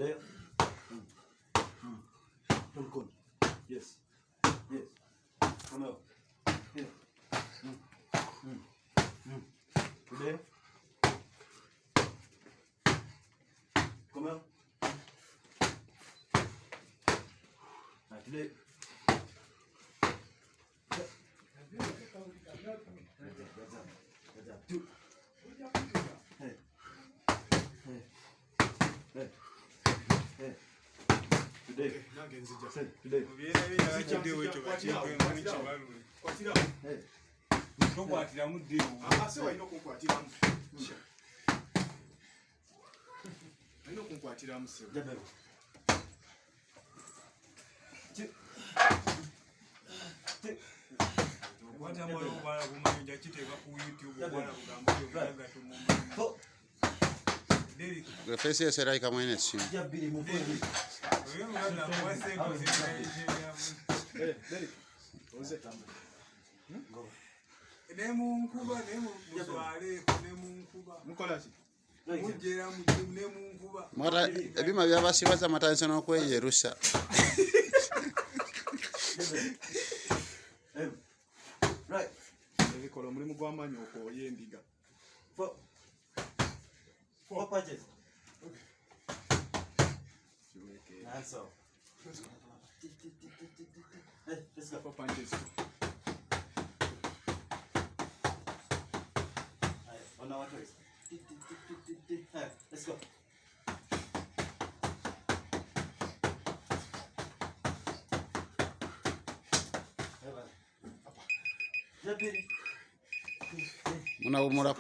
Today. Don't go. Yes. Yes. Come out. Here. Today. Come out. Today. Two. Hey. Hey. Hey. Hey. Today. Today. Hey. The face is like a minus. Mara ebima byabasibaza matanze n'okweyerusa. Right. Ebikola mulimu gw'amaanyi okwoya endiga. Four punches. Hands up. Hey, let's go. 4 punches. On our toes. Hey, let's go. Muna